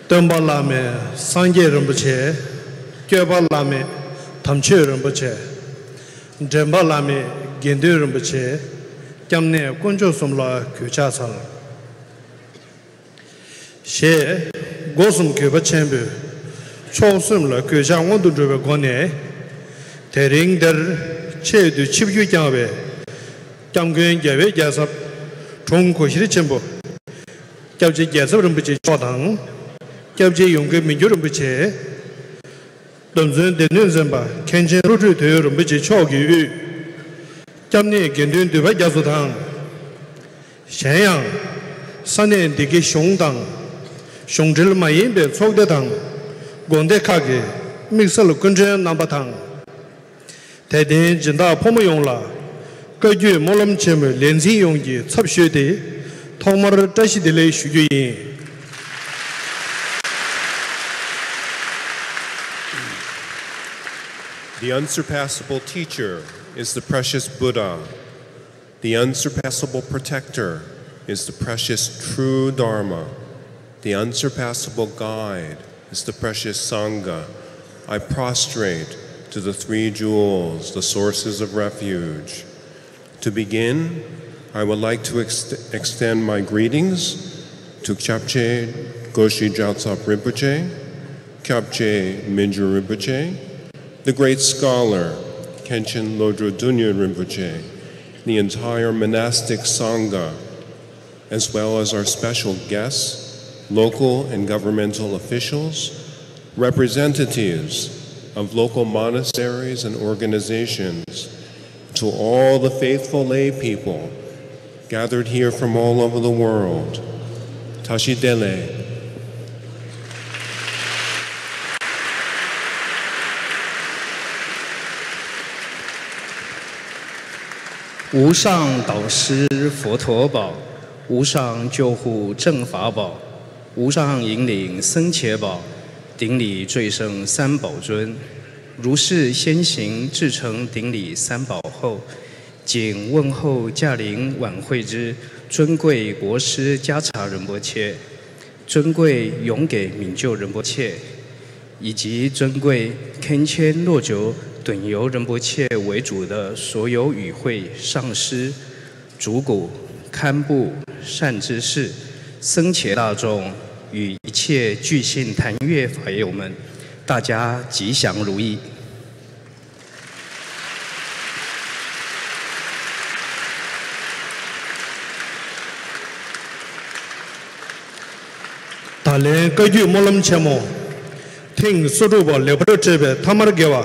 Tembalame, Sanje Rinpoche, Kyobalame, Tamche Rinpoche, Dembalame, Gendu Rinpoche, Kamne, Kunjo Sumla, Kuchasal. She, Gosum Kubachembu, Chosumla, Kuja, want to drive a gone, Tering der Che du Chibu Yabe, Kamgun Yabe Gasap, Tonko Shirichembo, Kabji Gasap Rinpoche Chodang. Kabji Yunga Minjurumbuche, Domzun de Nunzamba, Kenjan Rutu to Rumbuchi Chogi, Kamni Gendun de Vajazutang, Shanyang, Sane Digi Shongdang, Shongjil Mayimbe, Sogdetang, Gonde Kage, Mixel Kunjan Nambatang, Tedin Jinda Pomoyongla, Kaju Molam Chemu, Lenzi Yongi, Tsapshudi, Tomar Tashidele Shuyi. The unsurpassable teacher is the precious Buddha. The unsurpassable protector is the precious true Dharma. The unsurpassable guide is the precious Sangha. I prostrate to the three jewels, the sources of refuge. To begin, I would like to extend my greetings to Kyabche Goshi Gyaltsab Rinpoche, Kyabche Mingyur Rinpoche, the great scholar, Khenchen Lodro Dunya Rinpoche, the entire monastic Sangha, as well as our special guests, local and governmental officials, representatives of local monasteries and organizations, to all the faithful lay people gathered here from all over the world. Tashi Dele.无上导师佛陀宝，无上救护正法宝，无上引领僧伽宝，顶礼最胜三宝尊。如是先行至诚顶礼三宝后，谨问候驾临晚会之尊贵国师迦查仁波切、尊贵永给敏就仁波切，以及尊贵堪谦洛久顿由仁波切为主的所有与会上师、主古、堪布、善知识、僧伽大众与一切具信坛乐法友们，大家吉祥如意。大连各具莫lâm切莫，听苏州话了不得这边他妈的给我。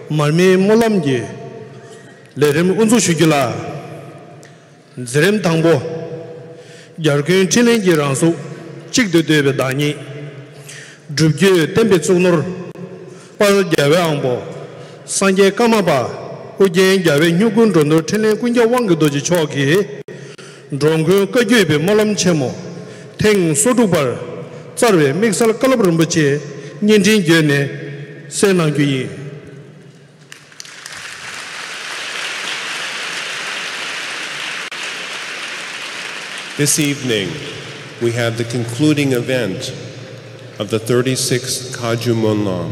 Marme Monlam ji, lerem unzu shugila, zerem tangbo, yargun chilen ji ransu, chikdo debe dani, drubje tempe tsunur, pal jawe angbo, sanje kamaba, ujen jawe nyugun rondo chilen kunja wangu doji choki, drongu kajube molam chemo, 听说主本，这位没啥个老人不接，年轻人呢，谁能决议？ This evening, we have the concluding event of the 36th Kaju Monlam,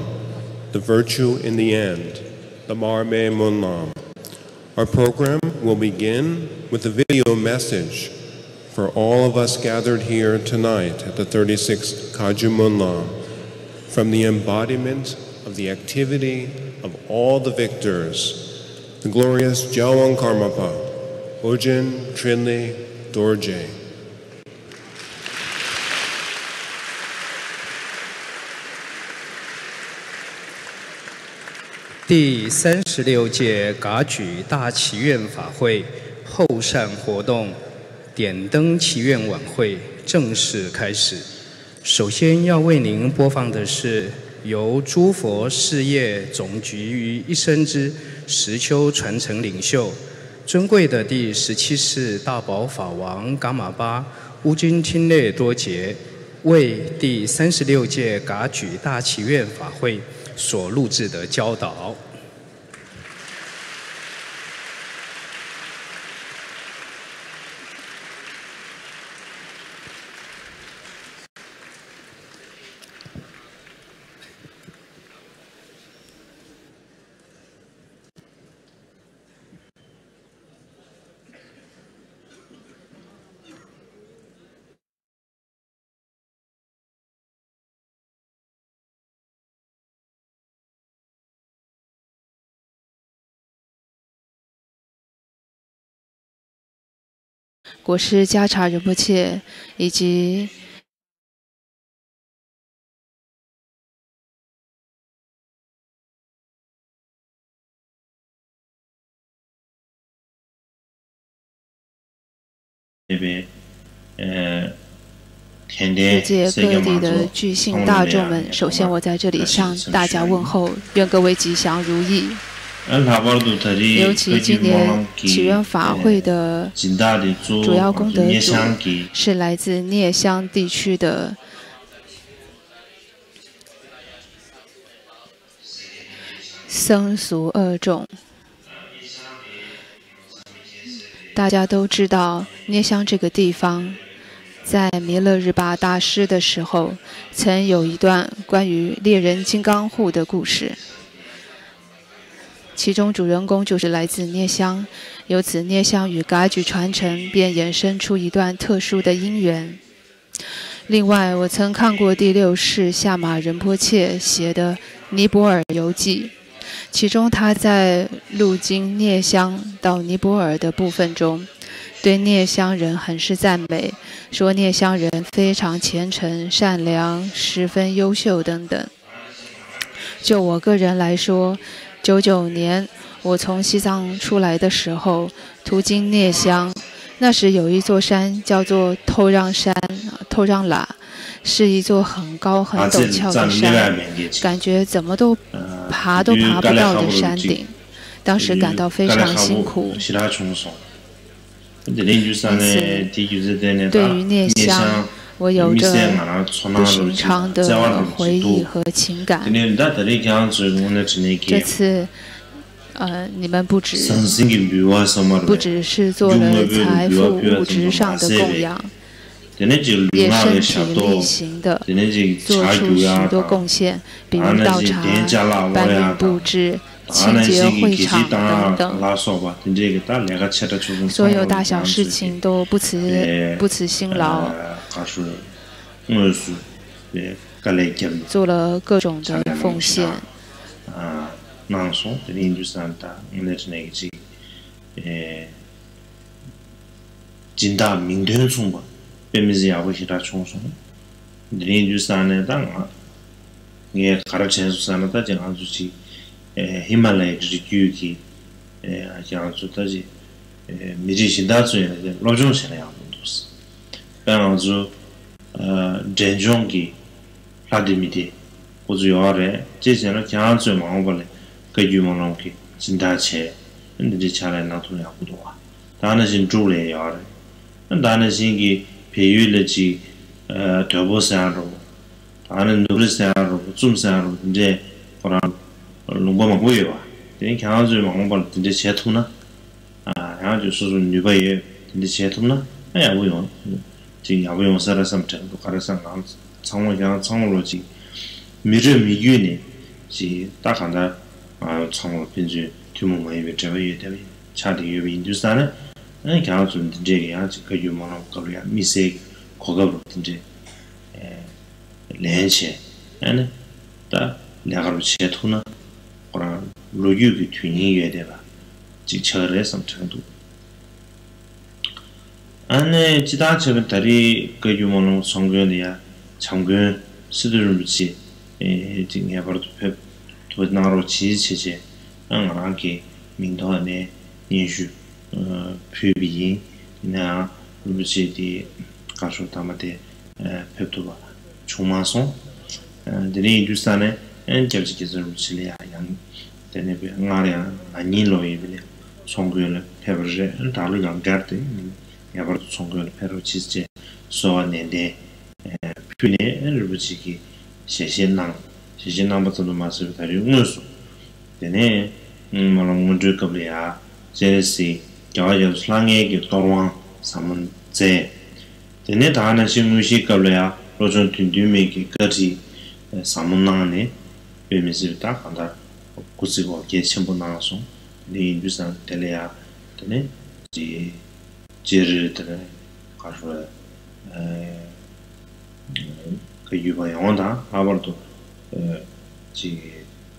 the virtue in the end, the Marme Monlam. Our program will begin with a video message for all of us gathered here tonight at the 36th Kaju Monlam from the embodiment of the activity of all the victors, the glorious Jawang Karmapa, Ojin Trinli Dorje. 第36届噶举大祈愿法会后善活动点灯祈愿晚会正式开始。首先要为您播放的是由诸佛事业总集于一身之实修传承领袖。 尊贵的第17世大宝法王噶玛巴乌金钦列多杰为第36届噶举大祈愿法会所录制的教导。 国师加查仁波切以及世界各地的巨信大众们，首先我在这里向大家问候，愿各位吉祥如意。 尤其今年祈愿法会的主要功德主是来自聂乡地区的僧俗二众。大家都知道，聂乡这个地方，在弥勒日巴大师的时候，曾有一段关于猎人金刚护的故事。 其中主人公就是来自聂乡，由此聂乡与噶举传承便衍生出一段特殊的因缘。另外，我曾看过第6世夏玛仁波切写的《尼泊尔游记》，其中他在路经聂乡到尼泊尔的部分中，对聂乡人很是赞美，说聂乡人非常虔诚、善良、十分优秀等等。就我个人来说， 99年，我从西藏出来的时候，途经聂乡，那时有一座山叫做透让山、透让喇，是一座很高很陡峭的山，感觉怎么都爬不到的山顶。当时感到非常辛苦。因此，对于聂乡，我有着不寻常的回忆和情感。这次，你们不只是做了财富物质上的供养，也身体力行的做出许多贡献，比如倒茶、搬运布置、清洁会场等等，所有大小事情都不辞辛劳，做了各种的奉献。진다 민된 송바 베미지 야고시라 총송 드린주산에 당아 예 가르쳐서산다 정한주지 히말라야 지규기 아장주다지 미리신다주에 로종신이야 본도스 방아주 전종기 라디미디 고주요아래 제전을 장한주 마음벌레 그유mon롱기 진다체 근데 차례 나토냐 고도와 다는 신 주례야래 다는 신기 배율을지 Tobo Saro, Anan Nurisaro, Zum Saro, De for Lumboma Gueva. Then Kanzu Mongol to the Chetuna. I just saw Nubaye in the Chetuna. I will. The Avion Sarah something to Karasan, someone young Songology. Mirror me uni, she Takanda, Song Pinju, Tumu, whichever you tell me, Charlie, you be induced on it. I can't do the J. You mono Korea, mistake, Kogabu, Lenche, and the Lagar Chetuna, or Loyu between you, Deva, Chichare, something to. And Chita Chevetari, Kayumono, Songolia, Changun, Siduruchi, Ting ever to pep to narrow cheese, and Ranki, Mintone, Nishu. Pubi na Rubuciti Casho Tamate Peptuba Chumason, the name Dustane, and Jelchis Rucilia, young Tenebi, Maria, Anilo Evile, Songuel, Peverge, and Talugan Garte, ever Songuel Perochiste, so an ende Pune and Rubuciki, Sheshinang, Sheshinang, but the massive Tarius. The name Malongu Cablia, Jersey. Georgia Slangy, Torwan, Salmon Zay. The net Anashim Mushi Cablia, Roger to make Gertie, Salmon Nane, Bemisive Takanda, Kusigo, Getchimbo Nason, the Indusan Telea, the net, the Jerry, Casual, Kayuba Honda, Havarto,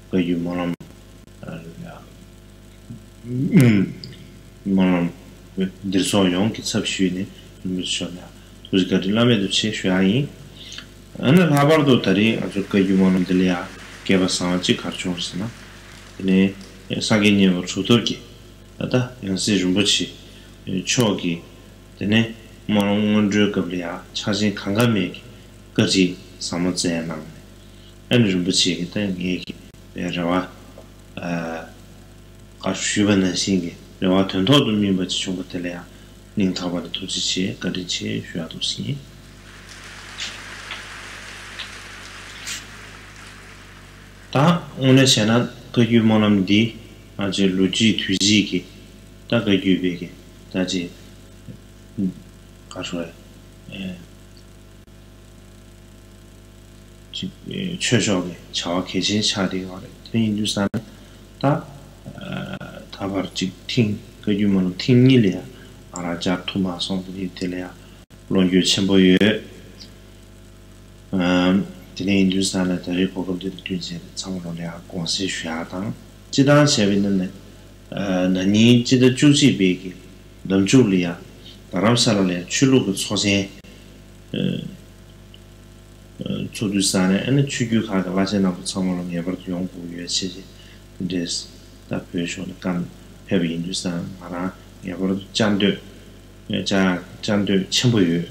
Kayumonam. Mon Dirsoyon qui s'abchune, Monsieur Lusgadilame de Cheshuayi, and a Habardo Tari, as a Kayumon de Lea, gave a Sanchi Carchonsana, in a Sagini or Chuturki, Ada, and Sijumbuchi, Chogi, the ne Mon Drugablia, Chasing Kangamik, Gaji, Samozenan, and Jumbuchi, then Yaki, Berawa, Ashuvan and singing. Le wa ton to mi ba chi chung te le ya ning tha ba to chi chi ka de chi shua to si ta on est chana que yu monam di a je lu ji tu ji ki ta que yu be ki ta ji ka shwa chi che sho ge cha ke jin cha de wa de yin ju san ta Tabarchi Ting, Kayuman Tingilia, Araja Thomas on the Italia, Longu Chemboye, the name you stand at the report of the Tuesday, Samonia, Consi Shatan, Jidan Sevin, Nani, Jida Juicy Begi, Dom Julia, Ram Salale, Chulu Sose, Chudusane, and the Chugu had a Latin of someone ever to young city. This. That person can heavy in Justan, Mara, Yabor Jandu, Jandu Chimbu.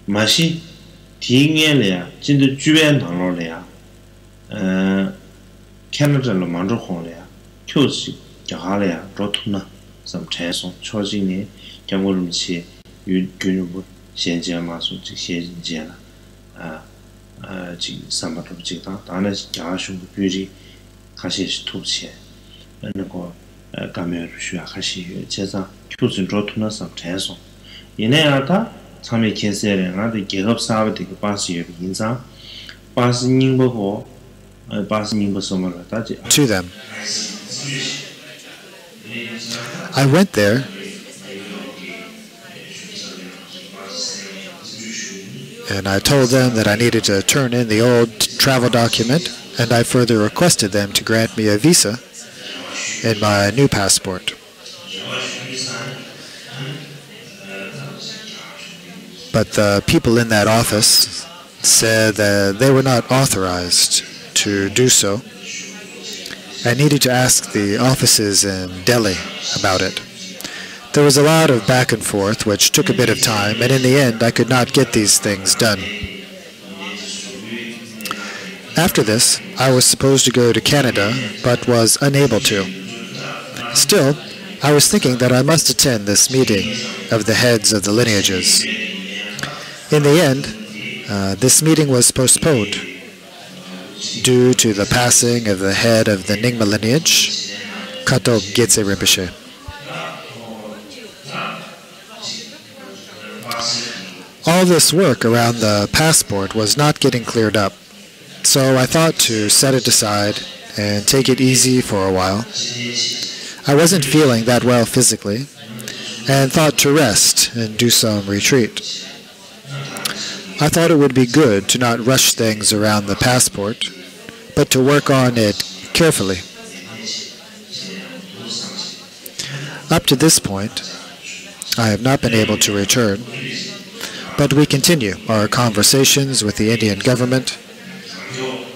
Mashi, Tingelia, Jindu Juan Tanolia, Canada Lomandro Holia, Kusi, Jahalia, Rotuna, some chance on Chosini, Jamurumchi, Junubu, Shenja Masu, Shenjana. Somewhat of Jita, Danas, Jashum, Beauty, Kashish Tuxie, and the go Gamer Shuakashi, Chesa, Kusin Rotuna, some Tenson. In Eata, Tommy Kinser and other give up Sabatic Basi of Inza, Basi Nimbo, Basi Nimbo Somala. To them. I went there. And I told them that I needed to turn in the old travel document, and I further requested them to grant me a visa and my new passport. But the people in that office said that they were not authorized to do so. I needed to ask the offices in Delhi about it. There was a lot of back and forth, which took a bit of time, and in the end, I could not get these things done. After this, I was supposed to go to Canada, but was unable to. Still, I was thinking that I must attend this meeting of the heads of the lineages. In the end, this meeting was postponed due to the passing of the head of the Nyingma lineage, Kato Gyetse Rinpoche. All this work around the passport was not getting cleared up, so I thought to set it aside and take it easy for a while. I wasn't feeling that well physically, and thought to rest and do some retreat. I thought it would be good to not rush things around the passport, but to work on it carefully. Up to this point, I have not been able to return, but we continue our conversations with the Indian government,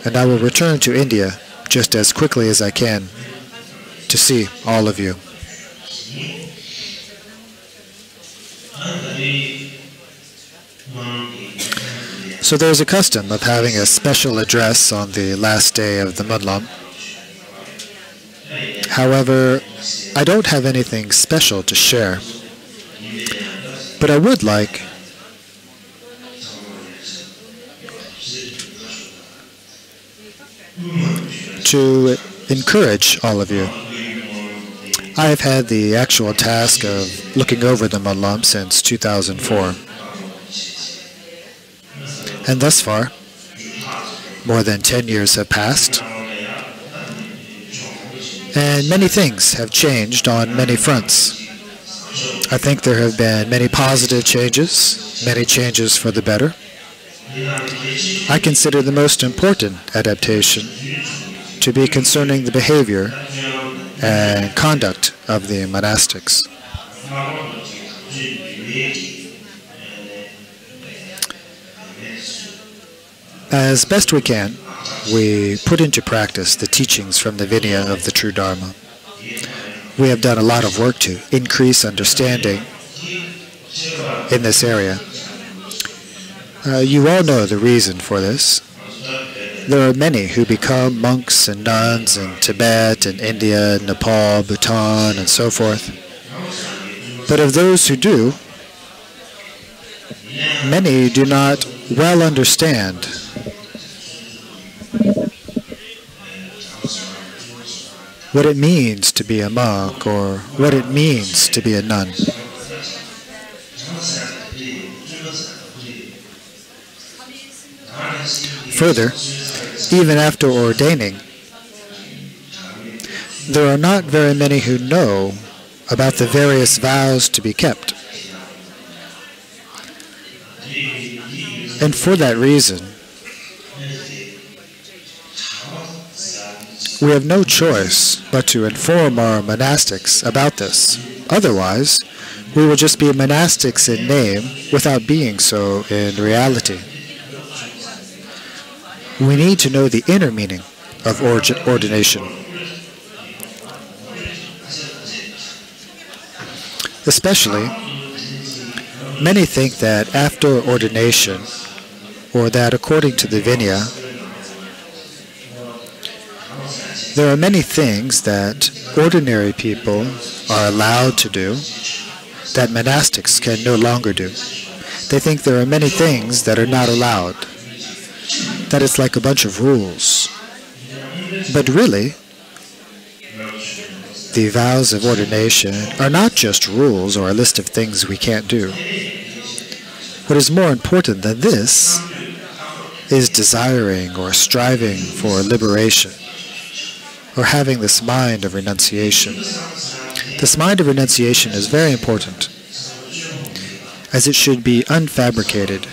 and I will return to India just as quickly as I can to see all of you. So there's a custom of having a special address on the last day of the Monlam. However, I don't have anything special to share, but I would like to encourage all of you. I have had the actual task of looking over the Monlam since 2004. And thus far, more than 10 years have passed, and many things have changed on many fronts. I think there have been many positive changes, many changes for the better. I consider the most important adaptation to be concerning the behavior and conduct of the monastics. As best we can, we put into practice the teachings from the Vinaya of the True Dharma. We have done a lot of work to increase understanding in this area. You all know the reason for this. There are many who become monks and nuns in Tibet and India, Nepal, Bhutan, and so forth. But of those who do, many do not well understand what it means to be a monk or what it means to be a nun. Further, even after ordaining, there are not very many who know about the various vows to be kept. And for that reason, we have no choice but to inform our monastics about this. Otherwise, we will just be monastics in name without being so in reality. We need to know the inner meaning of ordination. Especially, many think that after ordination, or that according to the Vinaya, there are many things that ordinary people are allowed to do that monastics can no longer do. They think there are many things that are not allowed, that it's like a bunch of rules. But really, the vows of ordination are not just rules or a list of things we can't do. What is more important than this is desiring or striving for liberation, or having this mind of renunciation. This mind of renunciation is very important, as it should be unfabricated,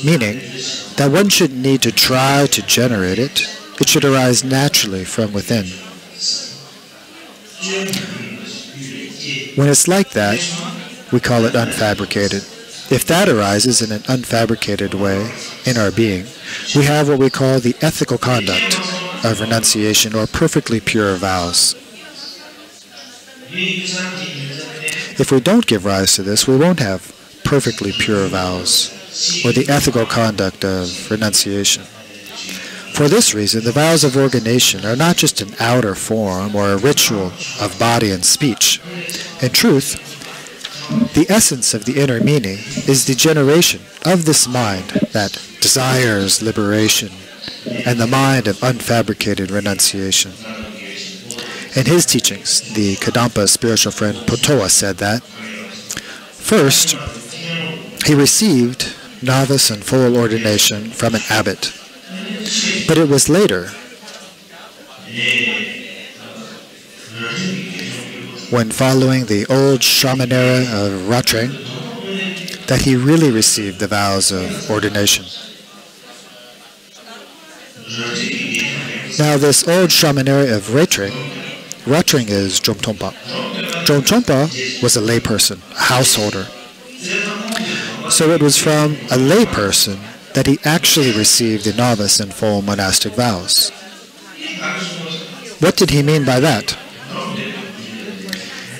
meaning that one shouldn't need to try to generate it. It should arise naturally from within. When it's like that, we call it unfabricated. If that arises in an unfabricated way in our being, we have what we call the ethical conduct of renunciation, or perfectly pure vows. If we don't give rise to this, we won't have perfectly pure vows, or the ethical conduct of renunciation. For this reason, the vows of ordination are not just an outer form or a ritual of body and speech. In truth, The essence of the inner meaning is the generation of this mind that desires liberation and the mind of unfabricated renunciation. In his teachings, the Kadampa spiritual friend Potoa said that, first, he received novice and full ordination from an abbot, but it was later, when following the old shamanera of Ratreng, that he really received the vows of ordination. Now this old shamanera of Ratreng is Jomtompa. Jomtompa was a layperson, a householder. So it was from a layperson that he actually received the novice and full monastic vows. What did he mean by that?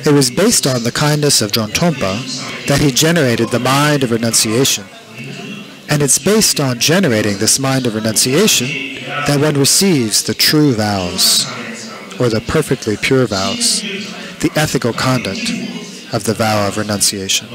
It was based on the kindness of Jomtompa that he generated the mind of renunciation. And it's based on generating this mind of renunciation that one receives the true vows, or the perfectly pure vows, the ethical conduct of the vow of renunciation.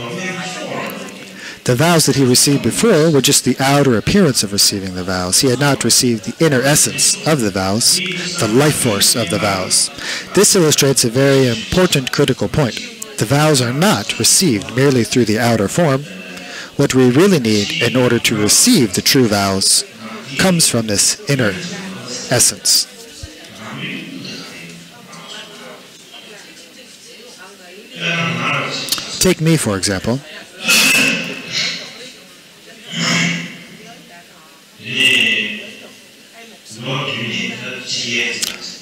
The vows that he received before were just the outer appearance of receiving the vows. He had not received the inner essence of the vows, the life force of the vows. This illustrates a very important critical point. The vows are not received merely through the outer form. What we really need in order to receive the true vows comes from this inner essence. Take me, for example.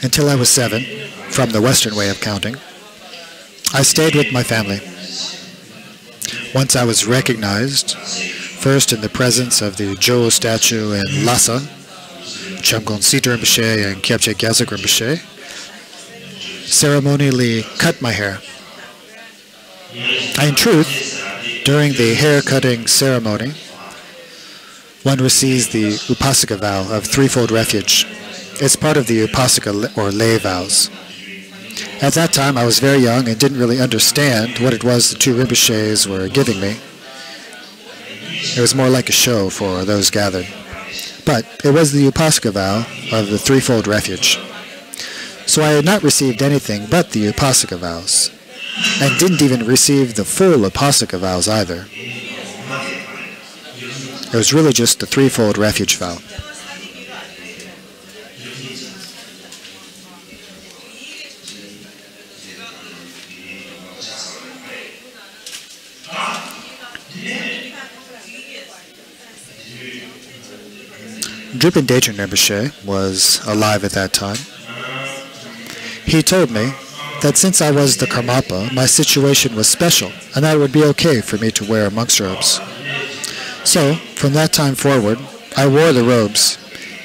Until I was 7, from the Western way of counting, I stayed with my family. Once I was recognized, first in the presence of the Jo statue in Lhasa, Chamgon Sita Rinpoche and Kyabche Gyaltsen Rinpoche, ceremonially cut my hair. In truth, during the hair-cutting ceremony, one receives the Upasaka vow of threefold refuge. It's part of the Upasaka or lay vows. At that time, I was very young and didn't really understand what it was the two Rinpoches were giving me. It was more like a show for those gathered. But it was the Upasaka vow of the threefold refuge. So I had not received anything but the Upasaka vows, and didn't even receive the full Upasaka vows either. It was really just the threefold refuge vow. Dripin Dechern Rinpoche was alive at that time. He told me that since I was the Karmapa, my situation was special, and that it would be okay for me to wear monk's robes. So, from that time forward, I wore the robes,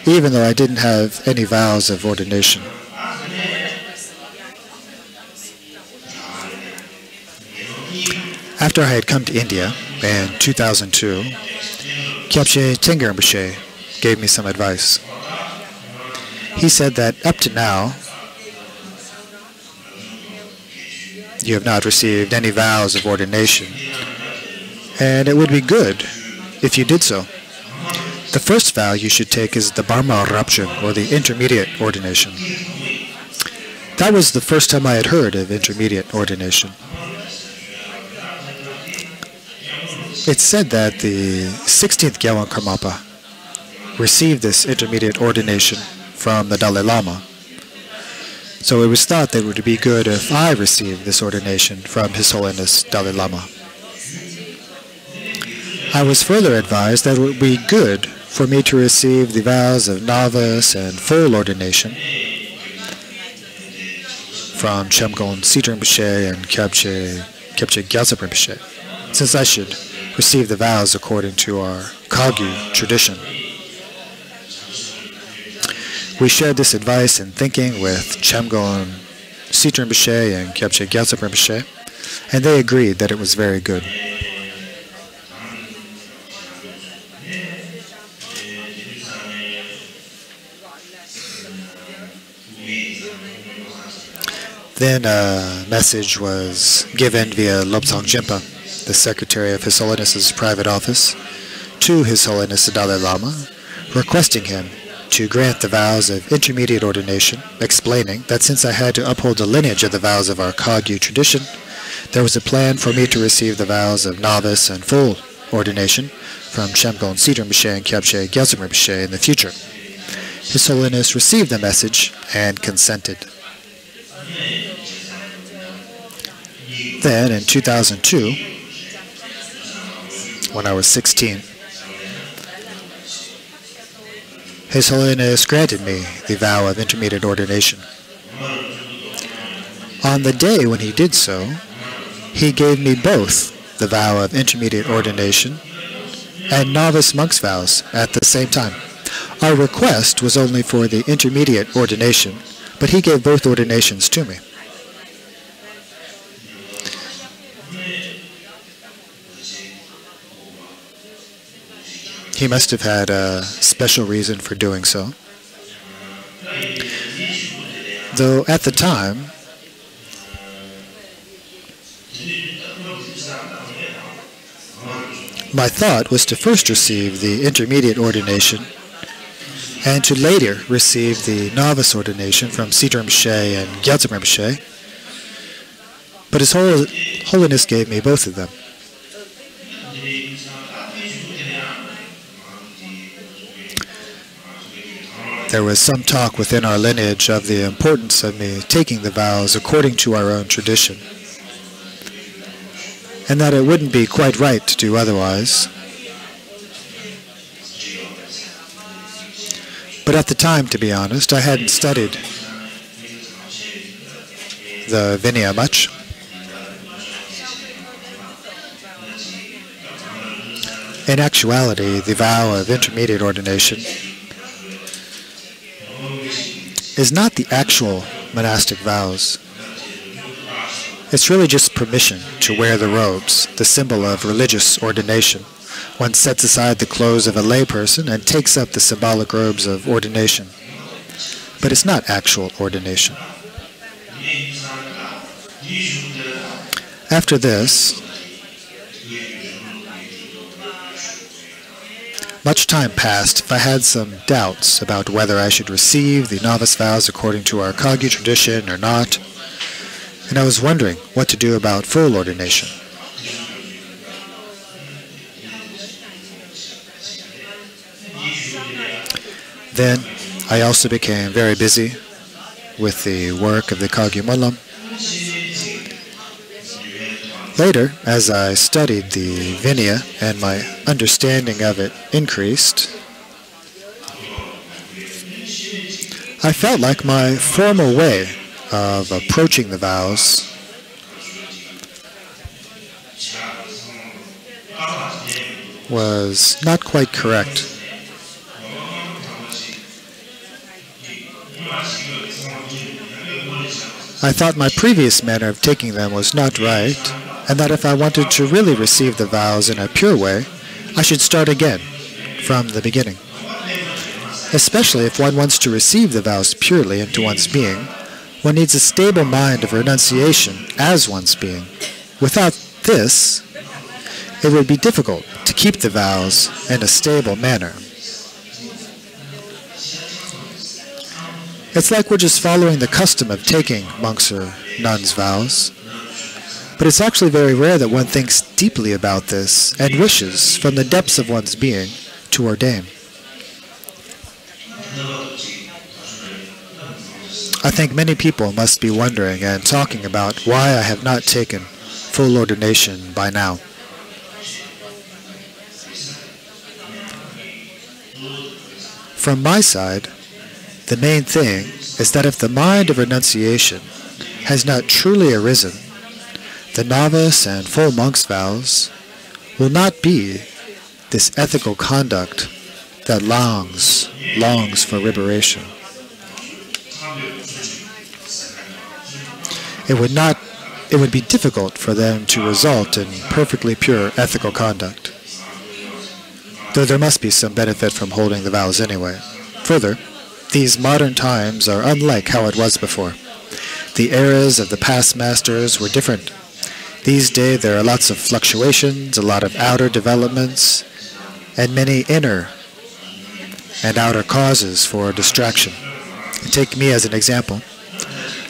even though I didn't have any vows of ordination. After I had come to India in 2002, Kyabche Tengar Rinpoche gave me some advice. He said that up to now, you have not received any vows of ordination, and it would be good if you did so. The first vow you should take is the Barma Rapchen, or the intermediate ordination. That was the first time I had heard of intermediate ordination. It's said that the 16th Gyalwang Karmapa received this intermediate ordination from the Dalai Lama. So it was thought that it would be good if I received this ordination from His Holiness Dalai Lama. I was further advised that it would be good for me to receive the vows of novice and full ordination from Chamgon Sita Rinpoche and Kyabche Gyaltsen Rinpoche, since I should receive the vows according to our Kagyu tradition. We shared this advice and thinking with Chamgon Sita Rinpoche and Kyabche Gyaltsen Rinpoche, and they agreed that it was very good. Then a message was given via Lobsang Jinpa. the secretary of His Holiness's private office, to His Holiness the Dalai Lama, requesting him to grant the vows of intermediate ordination, explaining that since I had to uphold the lineage of the vows of our Kagyu tradition, there was a plan for me to receive the vows of novice and full ordination from Shamgon Sidram Rinpoche and Kyabche Gyaltsum Rinpoche in the future. His Holiness received the message and consented. Then, in 2002, when I was 16, His Holiness granted me the vow of intermediate ordination. On the day when he did so, he gave me both the vow of intermediate ordination and novice monk's vows at the same time. Our request was only for the intermediate ordination, but he gave both ordinations to me. He must have had a special reason for doing so. Though at the time, my thought was to first receive the intermediate ordination and to later receive the novice ordination from Sidram Rinpoche and Gyaltsum Rinpoche, but His Holiness gave me both of them. There was some talk within our lineage of the importance of me taking the vows according to our own tradition, and that it wouldn't be quite right to do otherwise. But at the time, to be honest, I hadn't studied the Vinaya much. In actuality, the vow of intermediate ordination is not the actual monastic vows. It's really just permission to wear the robes, the symbol of religious ordination. One sets aside the clothes of a layperson and takes up the symbolic robes of ordination. But it's not actual ordination. After this, much time passed. I had some doubts about whether I should receive the novice vows according to our Kagyu tradition or not, and I was wondering what to do about full ordination. Then I also became very busy with the work of the Kagyu Monlam. Later, as I studied the Vinaya and my understanding of it increased, I felt like my formal way of approaching the vows was not quite correct. I thought my previous manner of taking them was not right, and that if I wanted to really receive the vows in a pure way, I should start again, from the beginning. Especially if one wants to receive the vows purely into one's being, one needs a stable mind of renunciation as one's being. Without this, it would be difficult to keep the vows in a stable manner. It's like we're just following the custom of taking monks' or nuns' vows. But it's actually very rare that one thinks deeply about this and wishes from the depths of one's being to ordain. I think many people must be wondering and talking about why I have not taken full ordination by now. From my side, the main thing is that if the mind of renunciation has not truly arisen, the novice and full monk's vows will not be this ethical conduct that longs for liberation. It would be difficult for them to result in perfectly pure ethical conduct, though there must be some benefit from holding the vows anyway. Further, these modern times are unlike how it was before. The eras of the past masters were different. These days there are lots of fluctuations, a lot of outer developments, and many inner and outer causes for distraction. Take me as an example.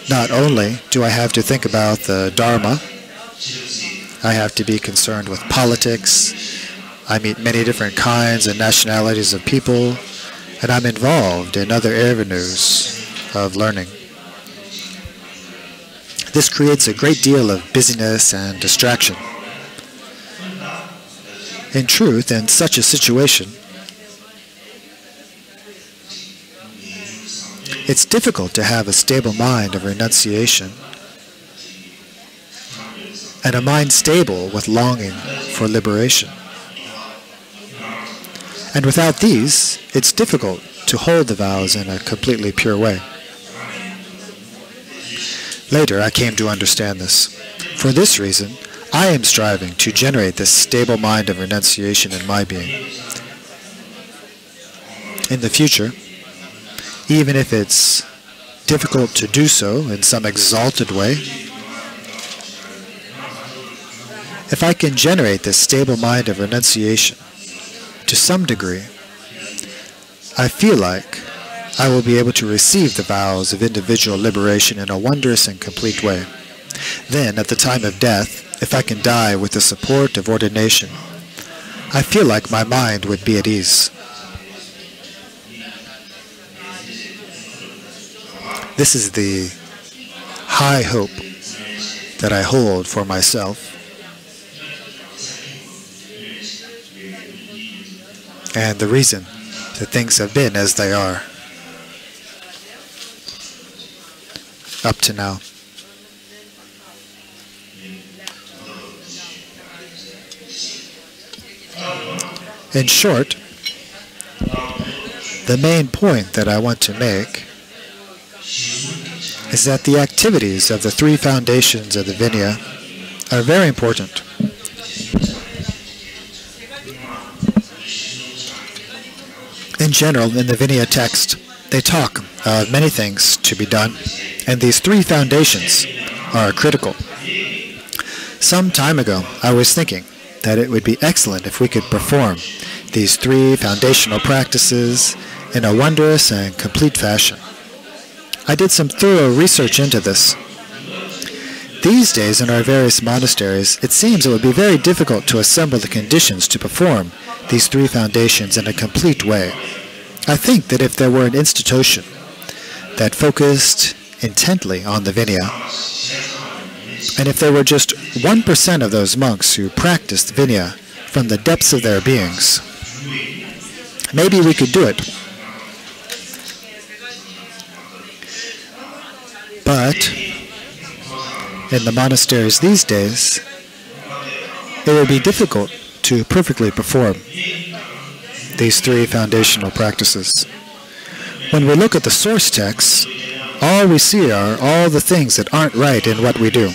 Not only do I have to think about the Dharma, I have to be concerned with politics. I meet many different kinds and nationalities of people, and I'm involved in other avenues of learning. This creates a great deal of busyness and distraction. In truth, in such a situation, it's difficult to have a stable mind of renunciation and a mind stable with longing for liberation. And without these, it's difficult to hold the vows in a completely pure way. Later, I came to understand this. For this reason, I am striving to generate this stable mind of renunciation in my being. In the future, even if it's difficult to do so in some exalted way, if I can generate this stable mind of renunciation to some degree, I feel like I will be able to receive the vows of individual liberation in a wondrous and complete way. Then, at the time of death, if I can die with the support of ordination, I feel like my mind would be at ease. This is the high hope that I hold for myself, and the reason that things have been as they are up to now. In short, the main point that I want to make is that the activities of the three foundations of the Vinaya are very important. In general, in the Vinaya text, they talk of many things to be done, and these three foundations are critical. Some time ago, I was thinking that it would be excellent if we could perform these three foundational practices in a wondrous and complete fashion. I did some thorough research into this. These days in our various monasteries, it seems it would be very difficult to assemble the conditions to perform these three foundations in a complete way. I think that if there were an institution that focused intently on the Vinaya, and if there were just 1% of those monks who practiced Vinaya from the depths of their beings, maybe we could do it. But in the monasteries these days, it would be difficult to perfectly perform these three foundational practices. When we look at the source texts, all we see are all the things that aren't right in what we do.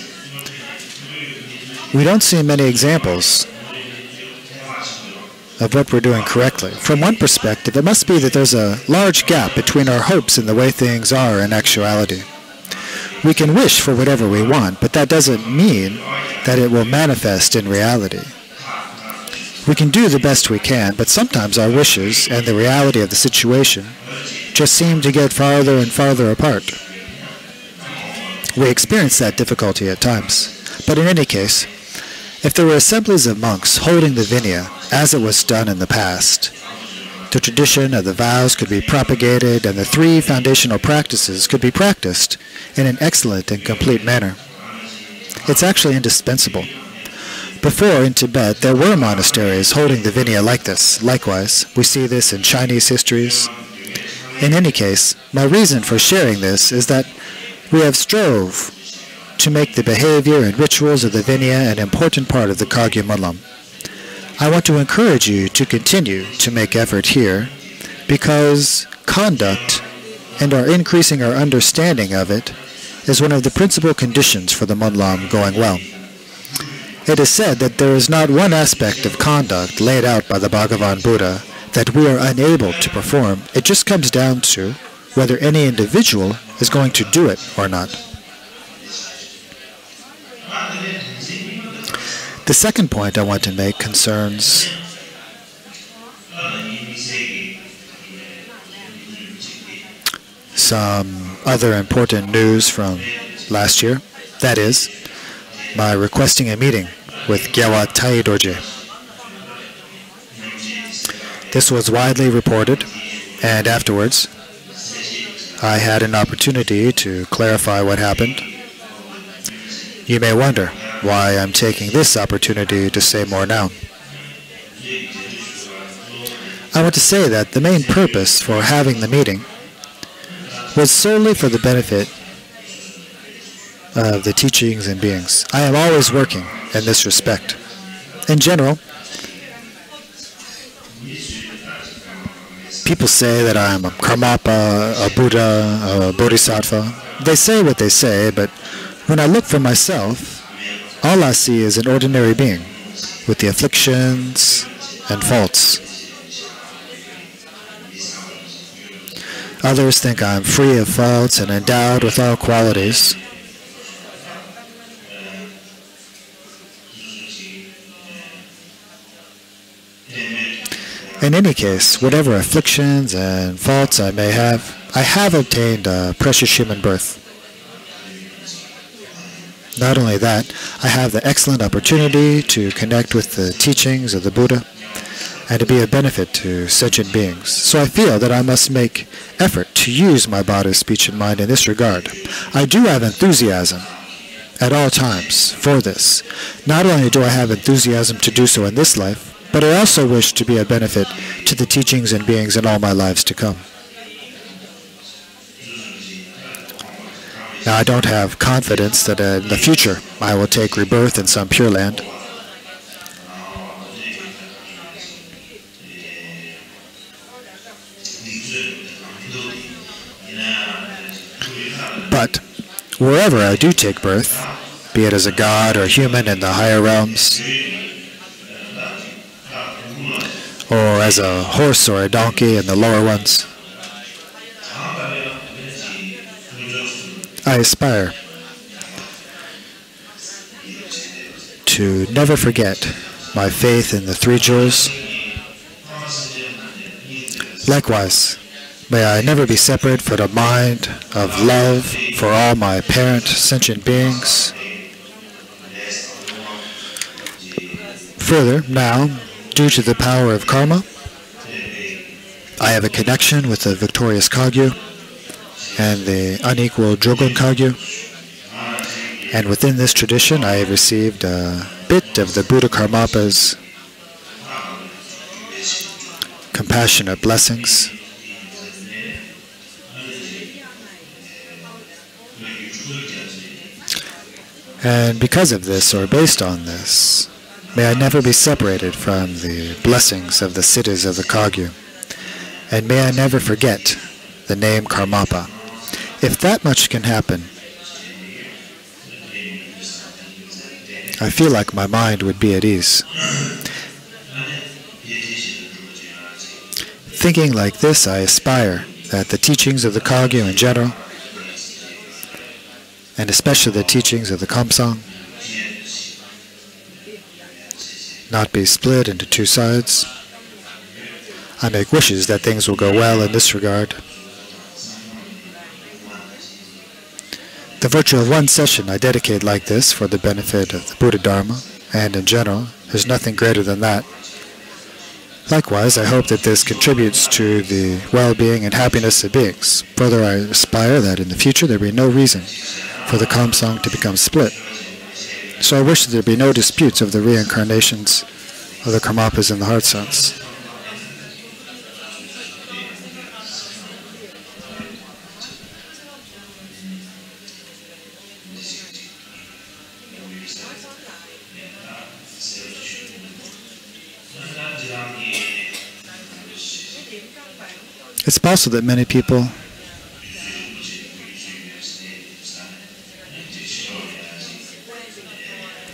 We don't see many examples of what we're doing correctly. From one perspective, it must be that there's a large gap between our hopes and the way things are in actuality. We can wish for whatever we want, but that doesn't mean that it will manifest in reality. We can do the best we can, but sometimes our wishes and the reality of the situation just seem to get farther and farther apart. We experience that difficulty at times. But in any case, if there were assemblies of monks holding the Vinaya as it was done in the past, the tradition of the vows could be propagated and the three foundational practices could be practiced in an excellent and complete manner. It's actually indispensable. Before, in Tibet, there were monasteries holding the Vinaya like this. Likewise, we see this in Chinese histories. In any case, my reason for sharing this is that we have strove to make the behavior and rituals of the Vinaya an important part of the Kagyu Monlam. I want to encourage you to continue to make effort here, because conduct and our increasing our understanding of it is one of the principal conditions for the Monlam going well. It is said that there is not one aspect of conduct laid out by the Bhagavan Buddha that we are unable to perform. It just comes down to whether any individual is going to do it or not. The second point I want to make concerns some other important news from last year. That is, my requesting a meeting with Gyawa Tai Dorje. This was widely reported, and afterwards, I had an opportunity to clarify what happened. You may wonder why I'm taking this opportunity to say more now. I want to say that the main purpose for having the meeting was solely for the benefit of the teachings and beings. I am always working in this respect. In general, people say that I am a Karmapa, a Buddha, a Bodhisattva. They say what they say, but when I look for myself, all I see is an ordinary being with the afflictions and faults. Others think I'm free of faults and endowed with all qualities. In any case, whatever afflictions and faults I may have, I have obtained a precious human birth. Not only that, I have the excellent opportunity to connect with the teachings of the Buddha and to be a benefit to sentient beings. So I feel that I must make effort to use my body, speech, and mind in this regard. I do have enthusiasm at all times for this. Not only do I have enthusiasm to do so in this life, but I also wish to be a benefit to the teachings and beings in all my lives to come. Now, I don't have confidence that in the future I will take rebirth in some Pure Land. But wherever I do take birth, be it as a god or human in the higher realms, or as a horse or a donkey in the lower ones, I aspire to never forget my faith in the three jewels. Likewise, may I never be separate from a mind of love for all my parent sentient beings. Further, now, due to the power of karma, I have a connection with the victorious Kagyu and the unequal Jogon Kagyu. And within this tradition, I have received a bit of the Buddha Karmapa's compassionate blessings. And because of this, or based on this, may I never be separated from the blessings of the cities of the Kagyu. And may I never forget the name Karmapa. If that much can happen, I feel like my mind would be at ease. Thinking like this, I aspire that the teachings of the Kagyu in general, and especially the teachings of the Kamsang, not be split into two sides. I make wishes that things will go well in this regard. The virtue of one session I dedicate like this for the benefit of the Buddha Dharma, and in general, there's nothing greater than that. Likewise, I hope that this contributes to the well-being and happiness of beings. Further, I aspire that in the future there be no reason for the Kamsang to become split. So I wish that there be no disputes of the reincarnations of the Karmapas in the heart sense. It's possible that many people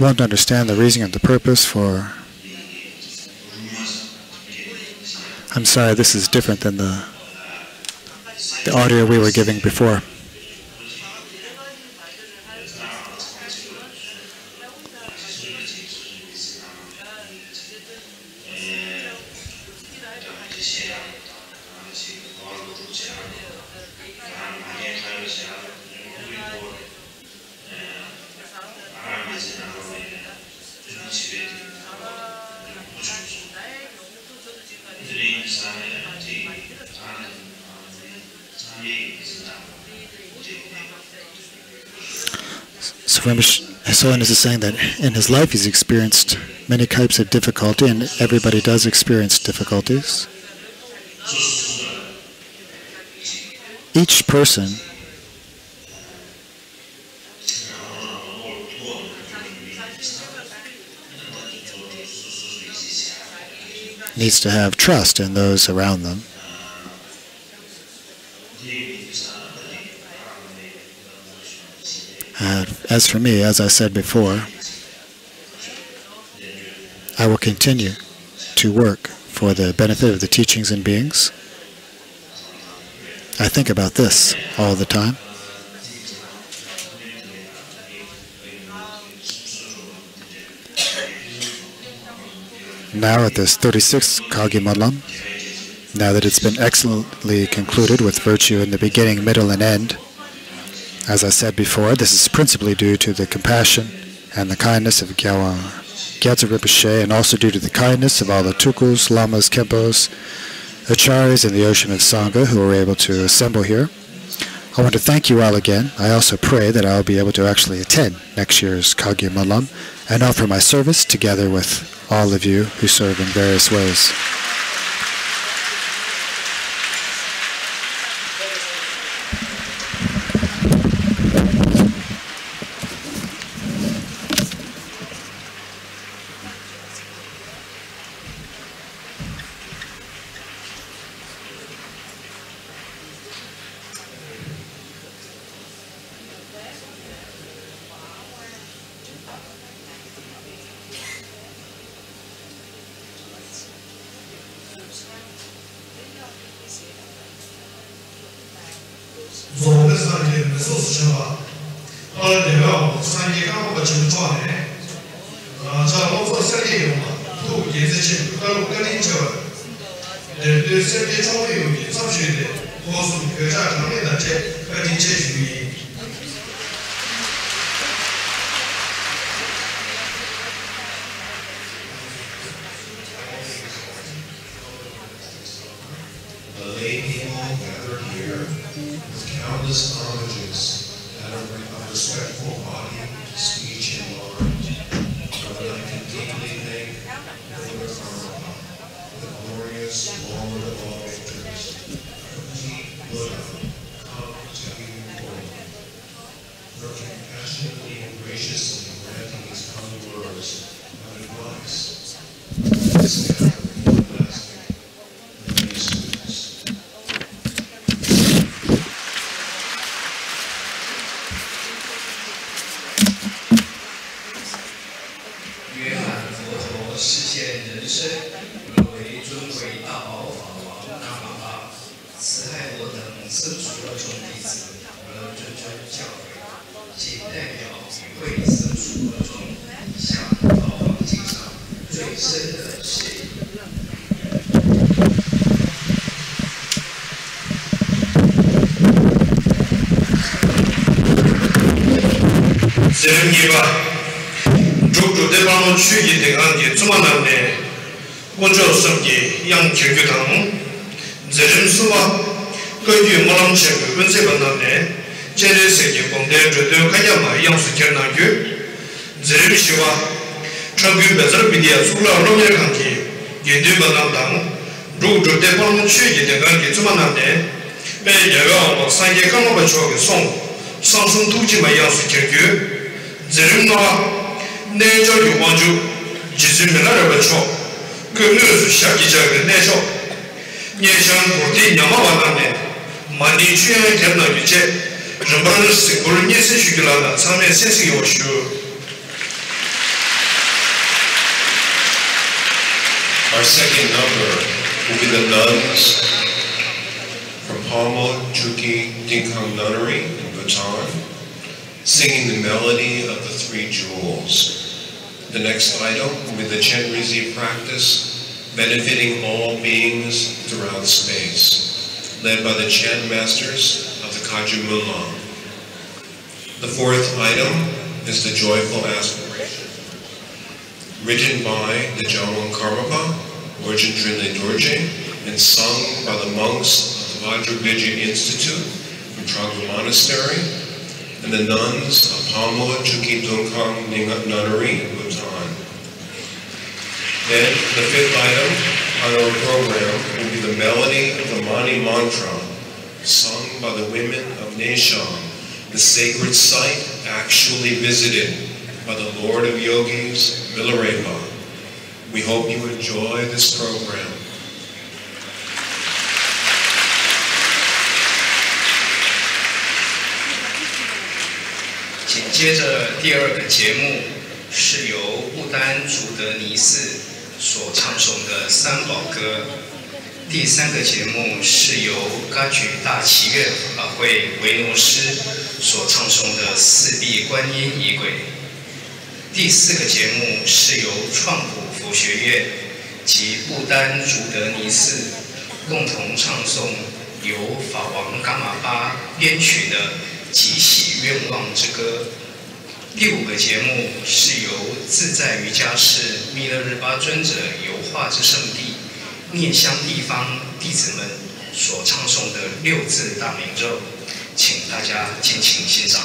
won't understand the reason and the purpose for... I'm sorry, this is different than the audio we were giving before. So His Holiness is saying that in his life he's experienced many types of difficulty, and everybody does experience difficulties. Each person needs to have trust in those around them. As for me, as I said before, I will continue to work for the benefit of the teachings and beings. I think about this all the time. Now at this 36th Kagyu Monlam, now that it's been excellently concluded with virtue in the beginning, middle, and end, as I said before, this is principally due to the compassion and the kindness of Gyatso Rinpoche, and also due to the kindness of all the tukus, lamas, kempos, acharyas, and the ocean of Sangha who were able to assemble here. I want to thank you all again. I also pray that I'll be able to actually attend next year's Kagyu Monlam and offer my service together with all of you who serve in various ways. Our second number will be the nuns from Palmo Chukyi Dinkhang Nunnery in Bhutan, singing the melody of the Three Jewels. The next item will be the Chenrizi practice, benefiting all beings throughout space. led by the chant masters of the Kaju Monlam. The fourth item is the Joyful Aspiration, written by the Jamon Karmapa, Origin Trinle Dorje, and sung by the monks of the Vajrabhidya Institute from Trogla Monastery and the nuns of Pamo Chuki Dungkang Nunnery, Bhutan. Then, the fifth item on our program will be the melody of the Mani Mantra, sung by the women of Nesham, the sacred site actually visited by the Lord of Yogis, Milarepa. We hope you enjoy this program. 紧接着第二个节目是由不丹竹德尼寺所唱诵的三宝歌，第三个节目是由噶举大祈愿法会维诺师所唱诵的四臂观音仪轨，第四个节目是由创普佛学院及不丹竹德尼寺共同唱诵由法王噶玛巴编曲的吉喜愿望之歌。第五个节目是由自在瑜伽士弥勒日巴尊者油画之圣地念香地方弟子们所唱诵的六字大明咒，请大家敬请欣赏。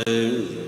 Genjo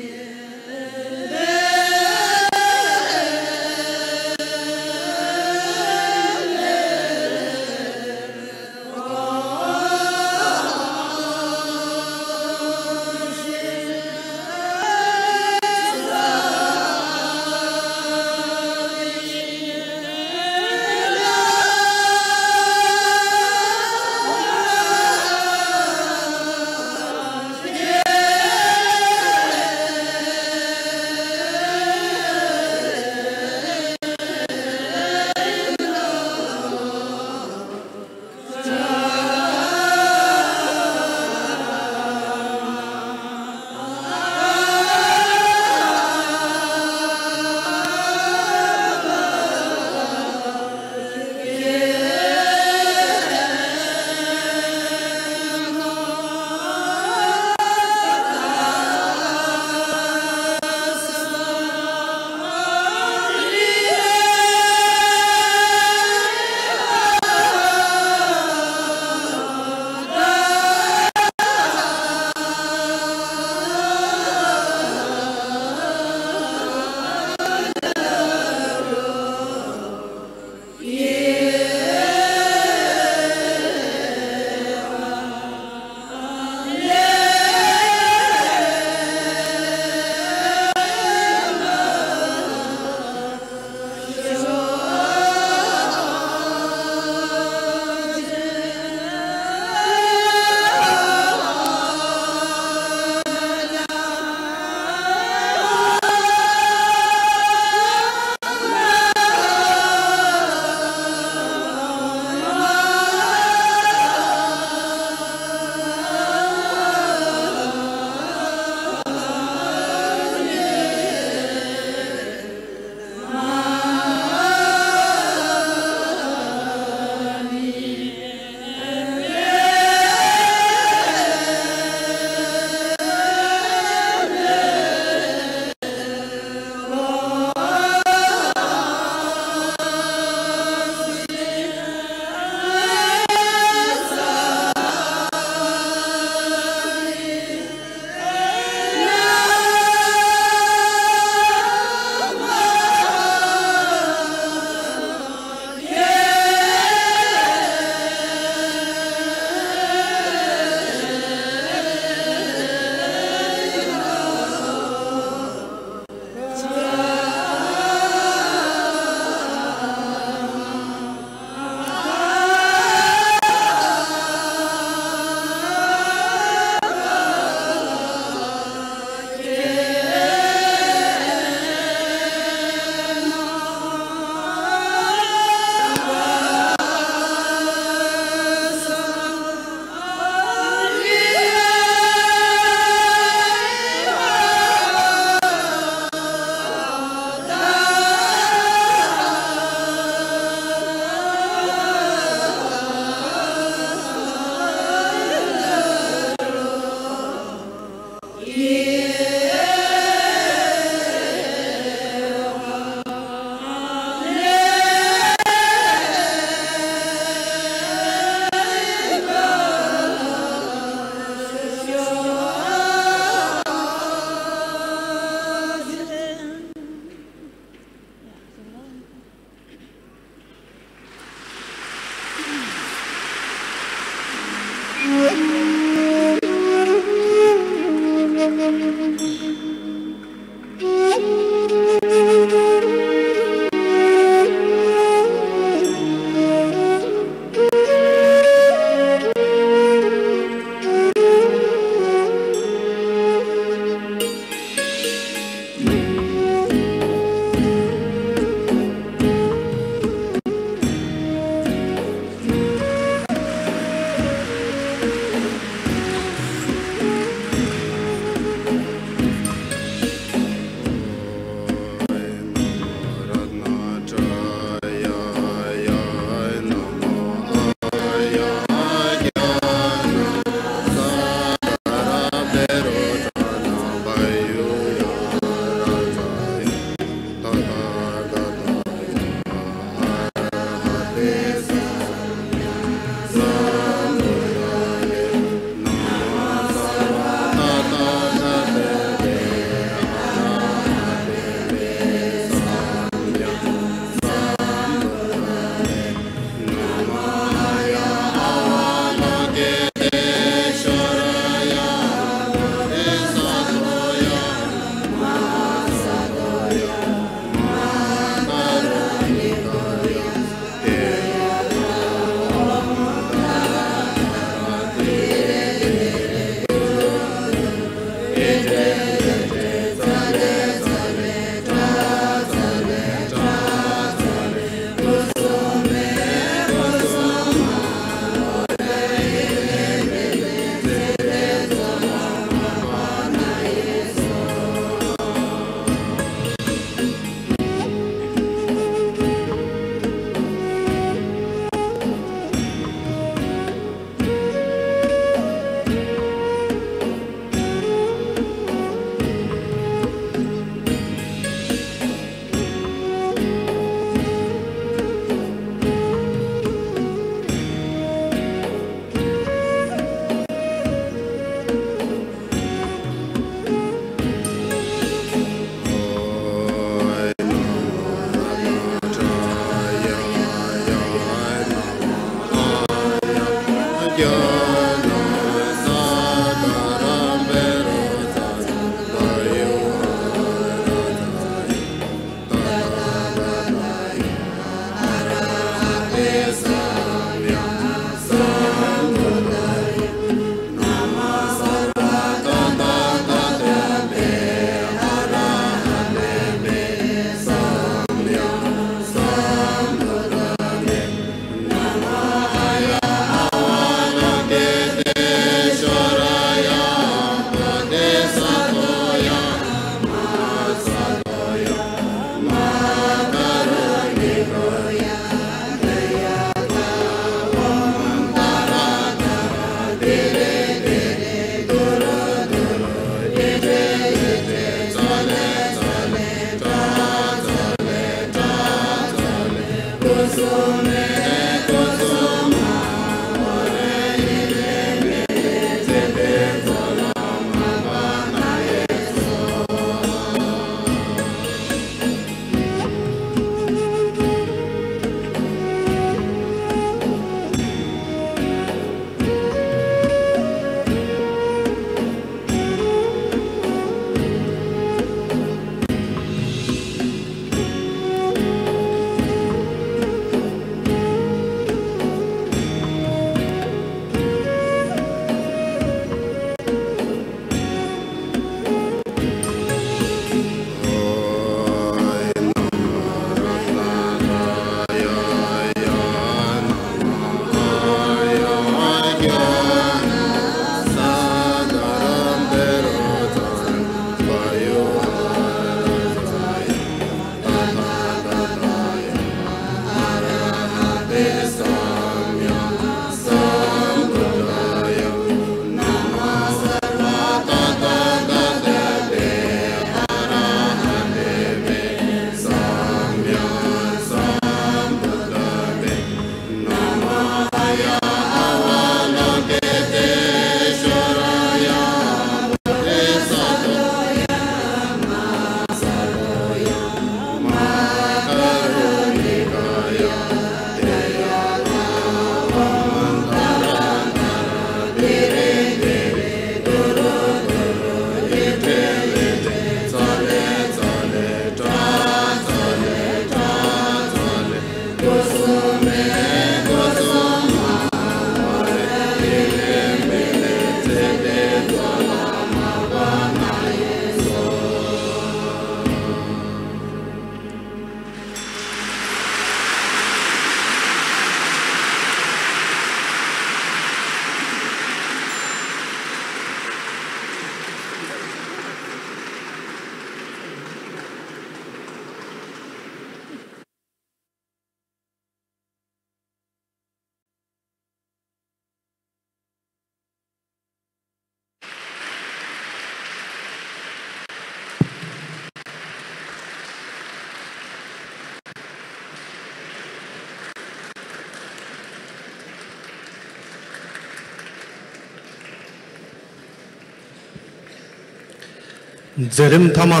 Zerim Tama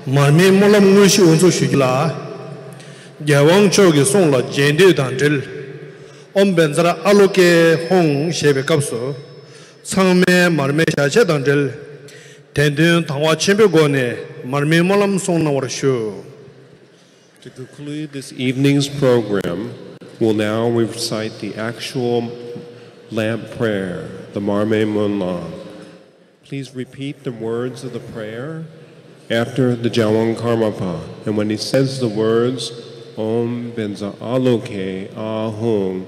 Marme Monlam.2019-01-21 Yawang Chogi Song La Jende Dantil Om Benzara Aloke Hong Shebe Kapso Sangme Marme Shache Dantil Tendun Tangwa Chembe Gone Marme Monlam Song Nawar Show. To conclude this evening's program, we'll now recite the actual lamp prayer, the Marme Monlam. Please repeat the words of the prayer after the Jawang Karmapa. And when he says the words, Om Benza Aloke Ahong,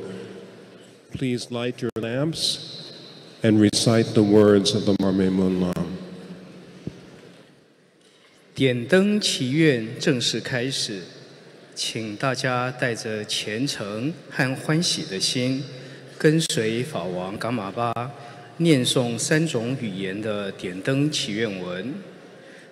please light your lamps and recite the words of the Marme Monlam. 点灯祈愿正式开始，请大家带着虔诚和欢喜的心，跟随法王噶玛巴念诵3种语言的点灯祈愿文，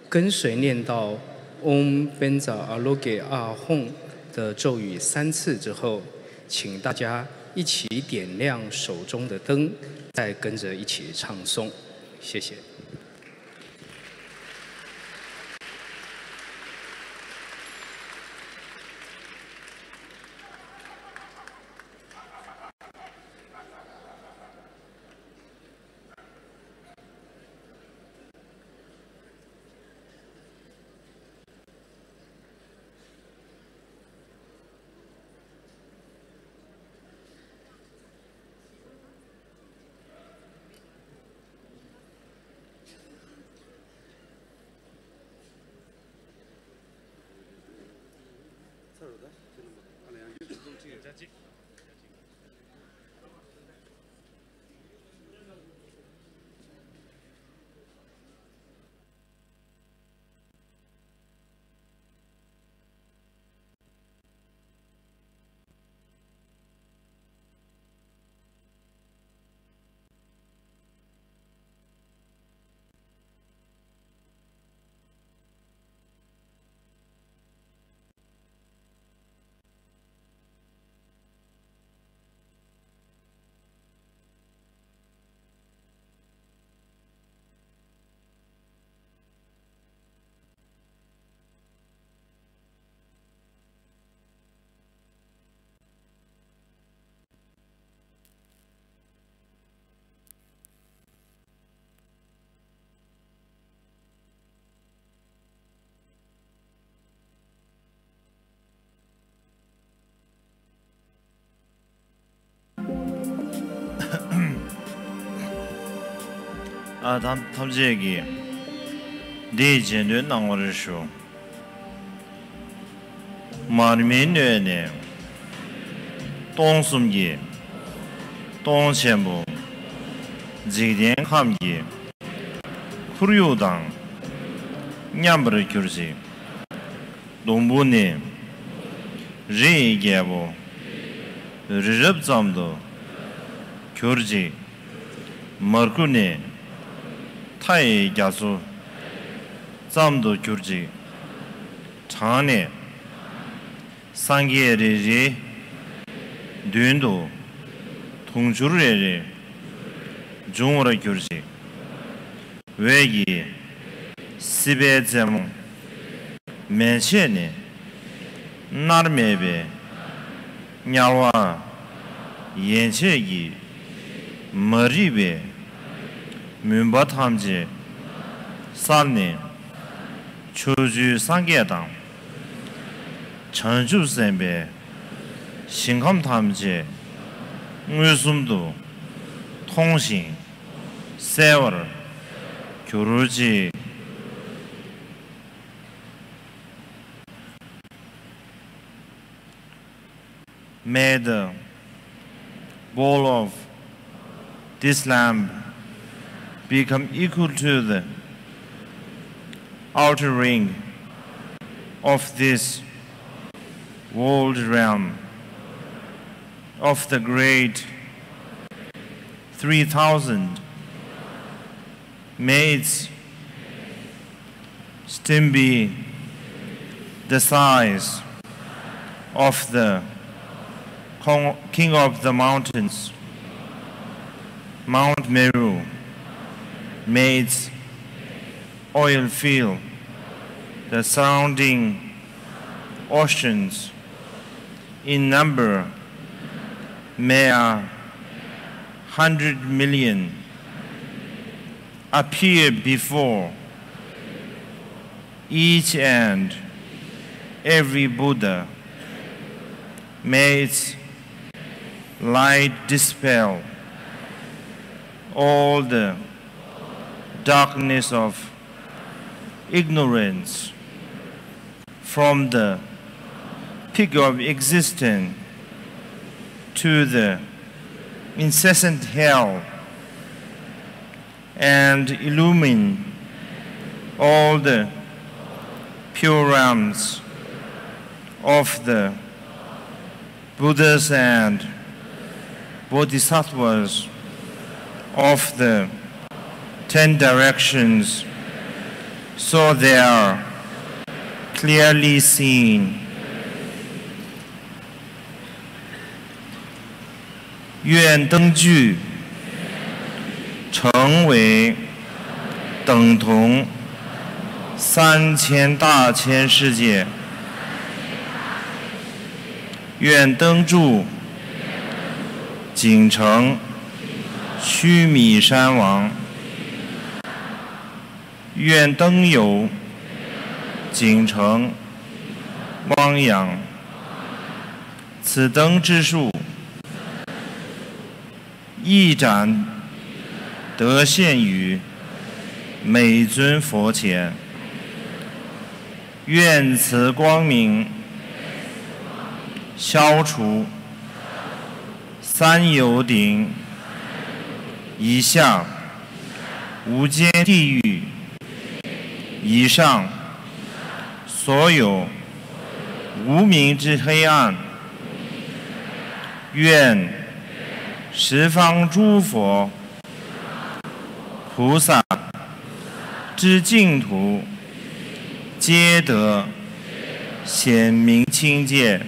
跟随念到 Om Benza Aloke Ahong 的咒语3次之后，请大家一起点亮手中的灯，再跟着一起唱诵。谢谢。 탐지기 대전된 나오르쇼 마르메네 동숨기 동천부 지den함기 쿠르요당 냠브르 교르지 동부네 리게보 르럽잠도 교르지 머쿠네 타이 가수 잠도 교르지 장네 상계리지 듄도 통주르레 중어로 교르지 외기 시베제몽 맨셰네 나르메베 냐와 옌체기 머리베 문바탐제 살네 초주 상계당 전주선배 신감탐제 의숨도 통신 세월 교류지 May the bowl of this lamp become equal to the outer ring of this world realm of the great 3,000. May its stem be the size of the King of the mountains, Mount Meru. May its oil fill the surrounding oceans in number. May 100 million appear before each and every Buddha. May its light dispel all the darkness of ignorance from the peak of existence to the incessant hell, and illumine all the pure realms of the Buddhas and Bodhisattvas of the 10 directions, so they are clearly seen. 愿灯具成为等同3000大千世界。愿灯柱仅成须弥山王。愿灯油仅成汪洋。此灯之数，一盏得现于每尊佛前。愿此光明消除三有顶以下无间地狱以上所有无明之黑暗。愿十方诸佛菩萨之净土皆得显明清界。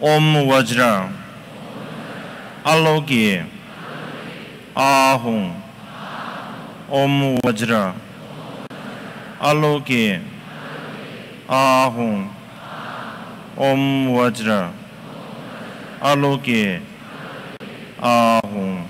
Om Vajra Aloke Ahum Om Vajra Aloke Ahum Om Vajra Aloke Ahum.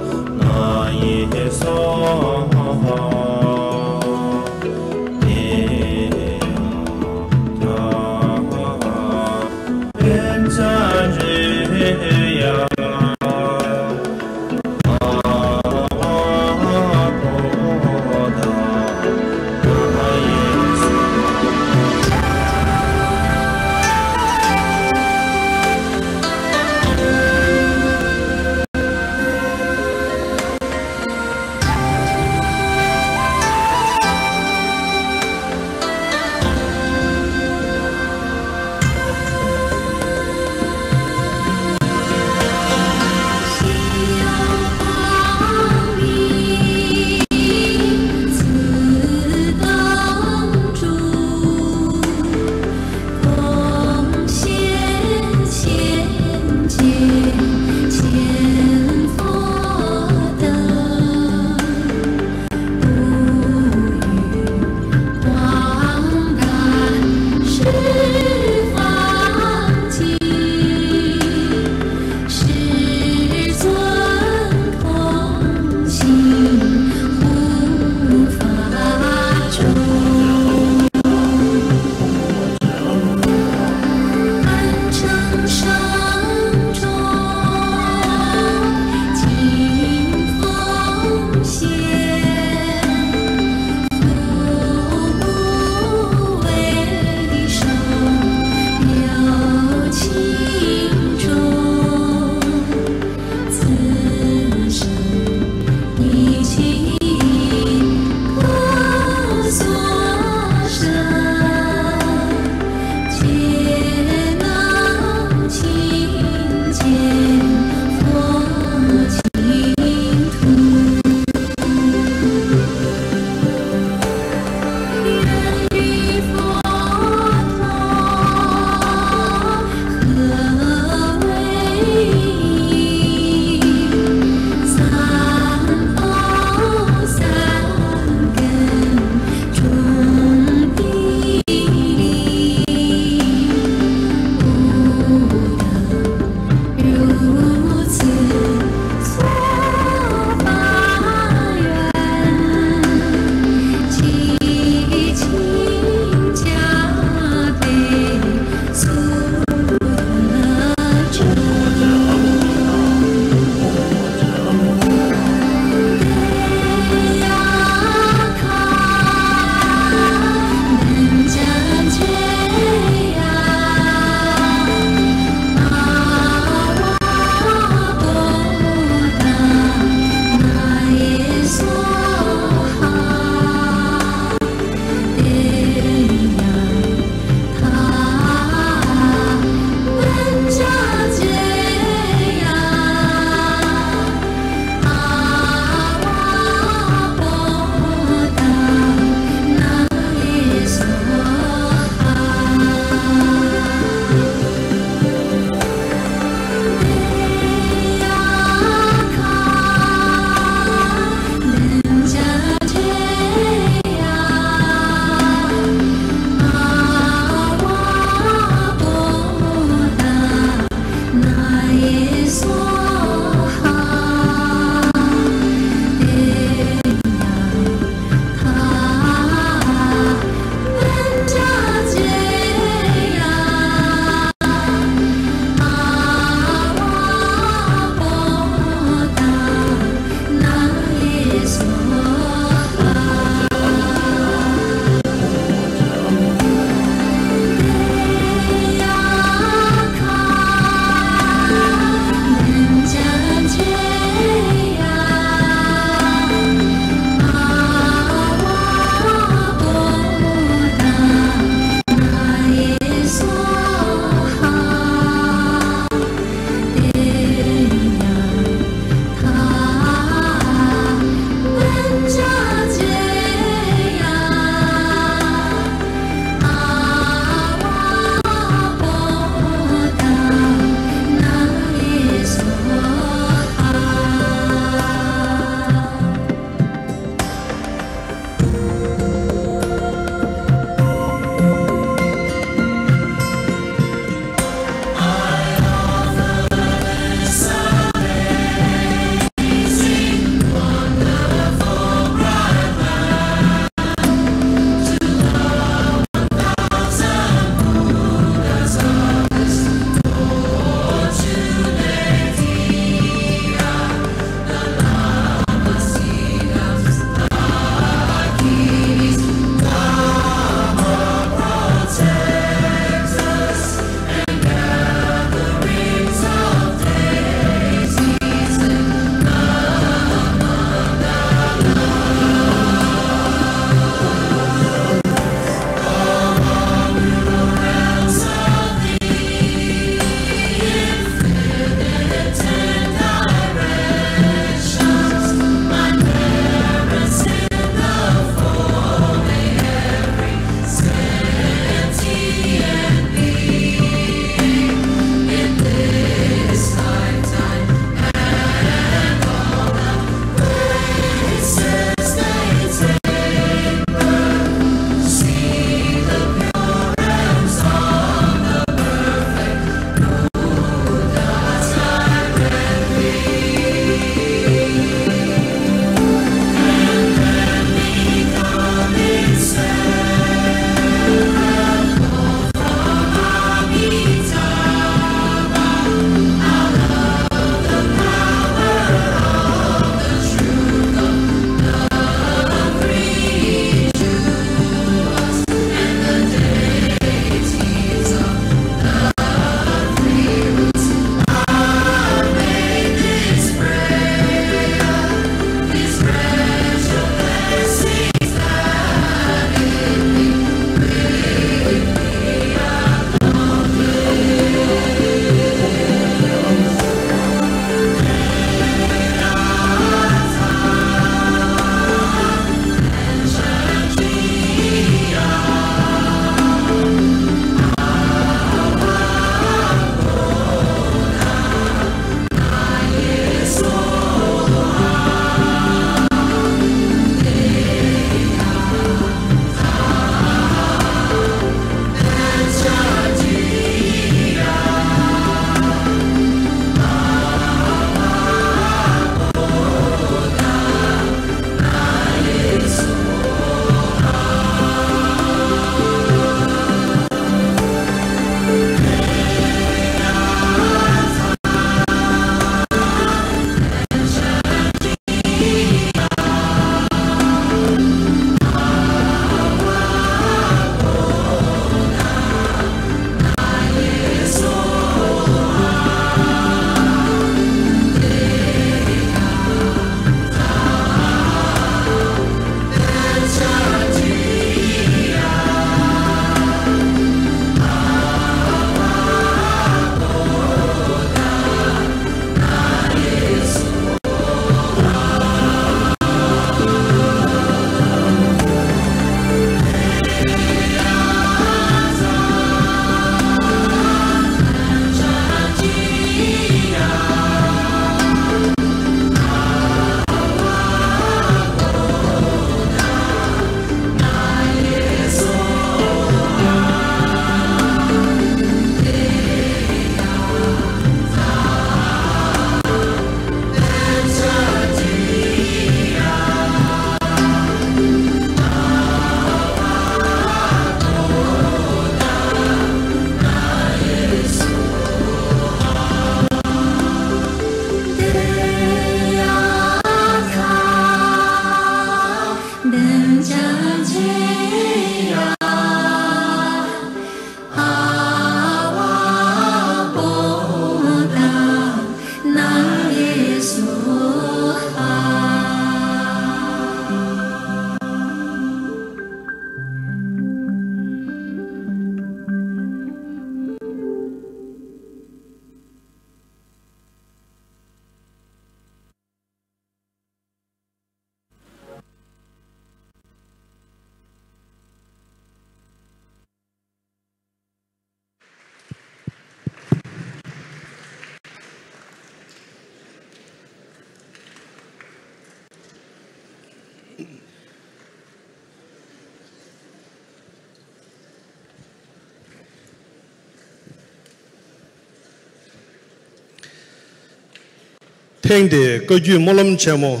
听的各句莫lâm节目，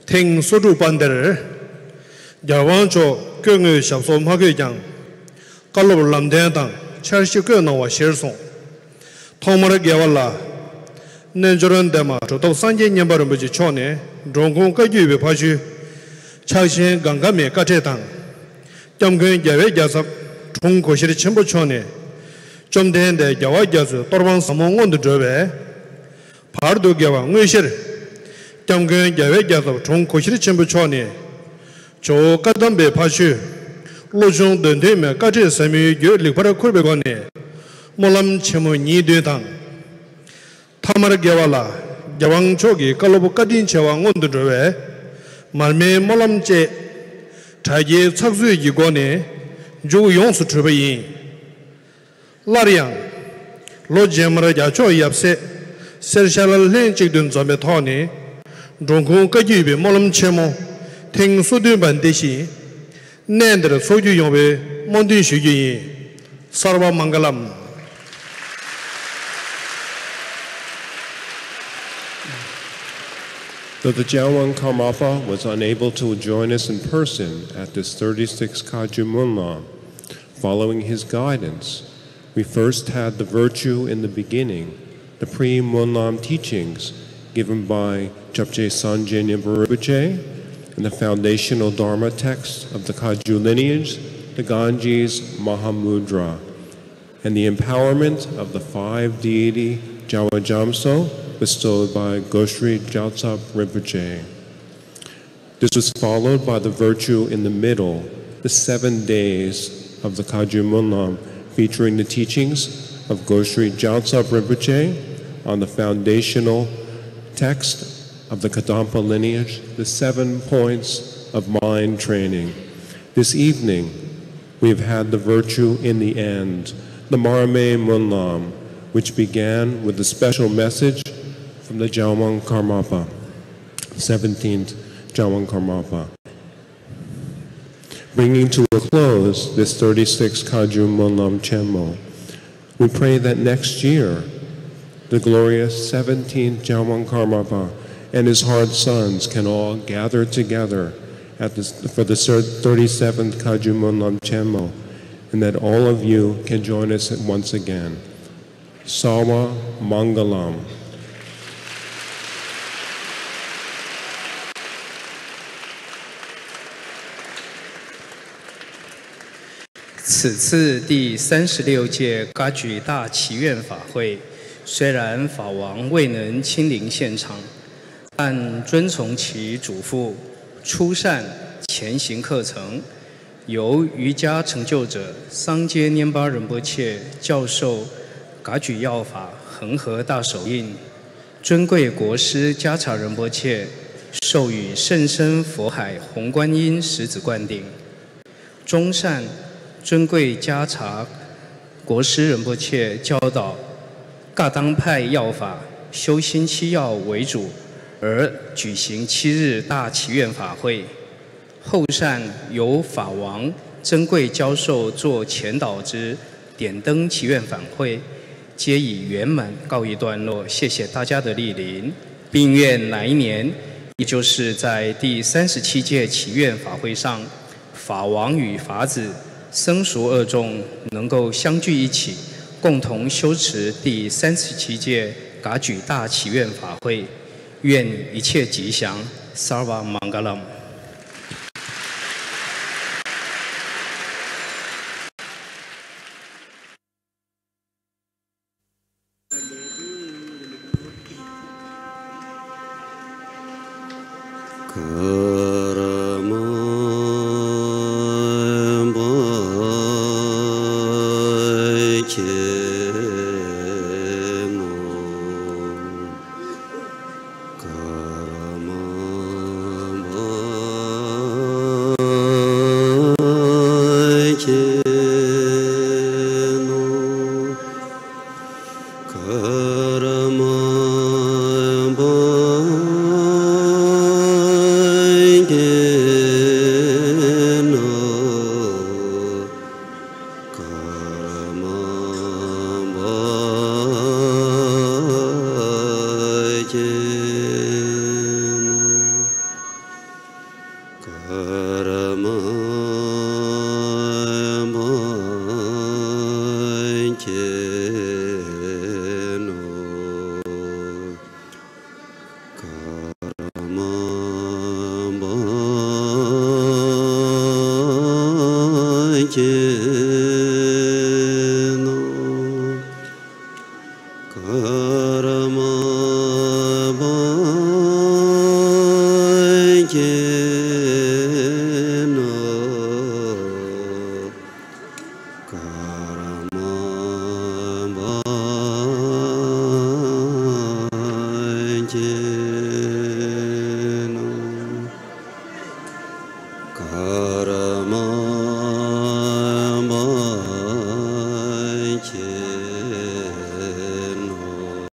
听所主办的人，要往着各个小说马个讲，搞了蓝天当，全是个那我写送，他们的给我啦，那就人的嘛，就到3000年把人不去抢呢，中共各句被拍去，朝鲜刚刚没搞这当，咱们也为家属中国些的全部抢呢，今天的要我家属多半什么我都准备。 파르도 개와 응외실 경근 야외야서 총 고시를 전부 초안에 저 까담배 파슈 로종 던데메 까지 세미 요릭바라 콜베고네 몰람 체모 니되당 타마르 개와라 야왕 쪽이 깔로부 까딘 제왕 온드르웨 말메 몰람제 자기 착수의 이권에 조 용수 트베이 라리앙 로제마라 야초 yapse Sershal Lenchik Dun Zame Tony, Dronko Kajubi Molam Chemo, Ting Sudu Bandeshi, Nandra Soju Yobe, Mondi Shuji, Sarva Mangalam. Though the Jawang Karmapa was unable to join us in person at this 36th Kaju Monlam, following his guidance, we first had the virtue in the beginning. The pre-Monlam teachings given by Chapche Sanjay Nimbarubuche and the foundational Dharma text of the Kaju lineage, the Ganges Mahamudra, and the empowerment of the 5 deity Jawa Jamso bestowed by Goshri Gyaltsab Rinpoche. This was followed by the virtue in the middle, the 7 days of the Kaju Monlam, featuring the teachings of Goshri Gyaltsab Rinpoche on the foundational text of the Kadampa lineage, the 7 points of mind training. This evening, we've had the virtue in the end, the Marme Monlam, which began with a special message from the Jawang Karmapa, 17th Jawang Karmapa. Bringing to a close this 36th Kaju Monlam Chenmo, we pray that next year, the glorious 17th Jawang Karmapa and his hard sons can all gather together for the 37th Kaju Monlam Chenmo, and that all of you can join us once again. Sawa Mangalam. 此次第36届噶举大祈愿法会，虽然法王未能亲临现场，但遵从其嘱咐，初善前行课程由瑜伽成就者桑杰拈巴仁波切教授噶举要法恒河大手印，尊贵国师加查仁波切授予圣深佛海红观音十子灌顶，中善尊贵加查国师仁波切教导噶当派要法修心7要为主，而举行7日大祈愿法会。后善由法王珍贵教授做前导之点灯祈愿法会，皆已圆满告一段落。谢谢大家的莅临，并愿来年，也就是在第37届祈愿法会上，法王与法子僧俗二众能够相聚一起，共同修持第37届噶举大祈愿法会。愿一切吉祥。Sarva Mangalam。Karama